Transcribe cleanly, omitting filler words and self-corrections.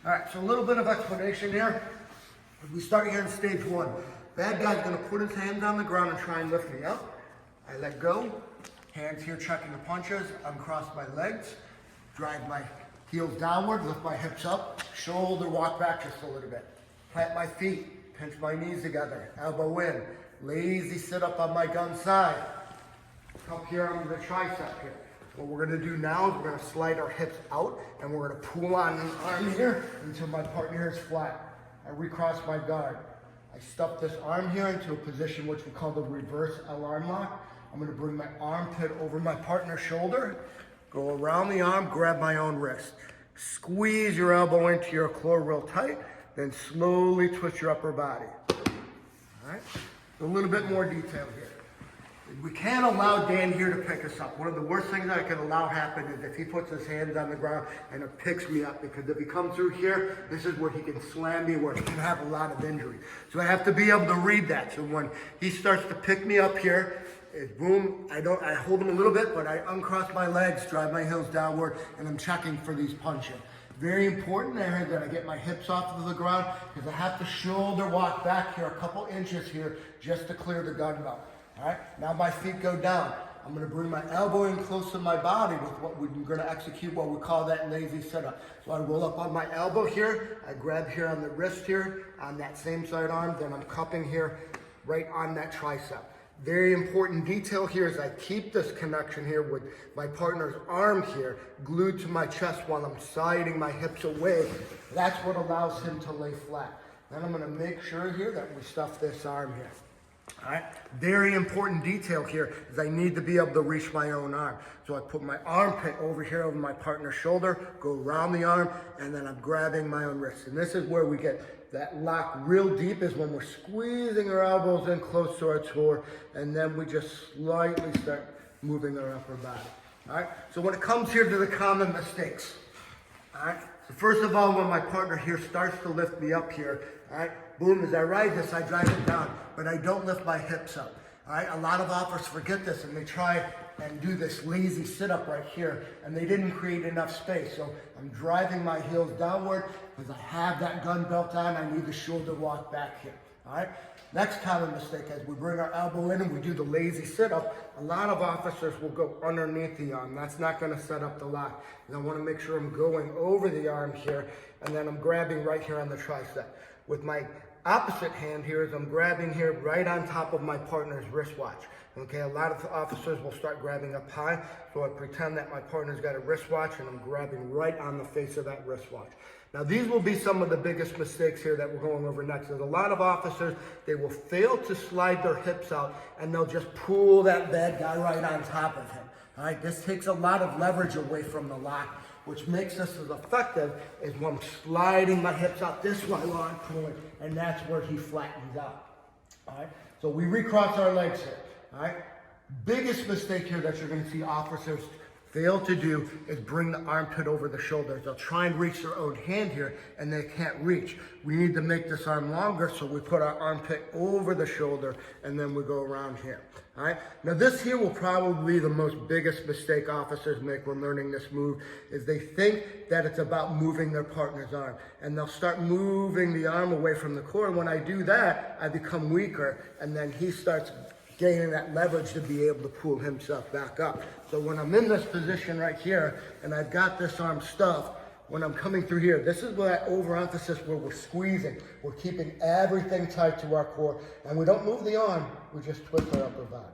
All right, so a little bit of explanation here. We start here in stage one. Bad guy's gonna put his hands on the ground and try and lift me up. I let go, hands here checking the punches, uncross my legs, drive my heels downward, lift my hips up, shoulder walk back just a little bit. Plant my feet, pinch my knees together, elbow in, lazy sit up on my gun side. Up here under the tricep here. What we're gonna do now is we're gonna slide our hips out and we're gonna pull on an arm here until my partner is flat. I recross my guard. I stuff this arm here into a position which we call the reverse L-arm lock. I'm gonna bring my armpit over my partner's shoulder, go around the arm, grab my own wrist. Squeeze your elbow into your core real tight, then slowly twist your upper body. All right, a little bit more detail here. We can't allow Dan here to pick us up. One of the worst things I can allow happen is if he puts his hands on the ground and it picks me up, because if he comes through here, this is where he can slam me, where he can have a lot of injury. So I have to be able to read that. So when he starts to pick me up here, it's boom, I hold him a little bit, but I uncross my legs, drive my heels downward, and I'm checking for these punches. Very important there that I get my hips off of the ground, because I have to shoulder walk back here a couple inches here just to clear the gun belt. All right, now my feet go down. I'm gonna bring my elbow in close to my body with what we're gonna execute what we call that lazy sit-up. So I roll up on my elbow here, I grab here on the wrist here, on that same side arm, then I'm cupping here right on that tricep. Very important detail here is I keep this connection here with my partner's arm here glued to my chest while I'm sliding my hips away. That's what allows him to lay flat. Then I'm gonna make sure here that we stuff this arm here. All right, very important detail here is I need to be able to reach my own arm. So I put my armpit over here over my partner's shoulder, go around the arm, and then I'm grabbing my own wrist. And this is where we get that lock real deep, is when we're squeezing our elbows in close to our toe, and then we just slightly start moving our upper body. All right, so when it comes here to the common mistakes, all right, so first of all, when my partner here starts to lift me up here, all right, boom, as I ride this, I drive it down, but I don't lift my hips up. All right, a lot of officers forget this and they try and do this lazy sit-up right here, and they didn't create enough space. So I'm driving my heels downward because I have that gun belt on. I need the shoulder walk back here. All right, next common mistake is we bring our elbow in and we do the lazy sit-up. A lot of officers will go underneath the arm. That's not going to set up the lock. And I want to make sure I'm going over the arm here, and then I'm grabbing right here on the tricep. With my opposite hand here is I'm grabbing here right on top of my partner's wristwatch. Okay, a lot of officers will start grabbing up high, so I pretend that my partner's got a wristwatch and I'm grabbing right on the face of that wristwatch. Now these will be some of the biggest mistakes here that we're going over next. There's a lot of officers, they will fail to slide their hips out and they'll just pull that bad guy right on top of him. All right, this takes a lot of leverage away from the lock, which makes this as effective as when I'm sliding my hips out this way while I'm pulling, and that's where he flattens out. All right, so we recross our legs here. All right, biggest mistake here that you're going to see officers fail to do is bring the armpit over the shoulders. They'll try and reach their own hand here and they can't reach. We need to make this arm longer, so we put our armpit over the shoulder and then we go around here. All right, now this here will probably be the most biggest mistake officers make when learning this move, is they think that it's about moving their partner's arm, and they'll start moving the arm away from the core. And when I do that, I become weaker, and then he starts gaining that leverage to be able to pull himself back up. So when I'm in this position right here and I've got this arm stuffed, when I'm coming through here, this is where that overemphasis where we're squeezing. We're keeping everything tight to our core, and we don't move the arm, we just twist our upper body.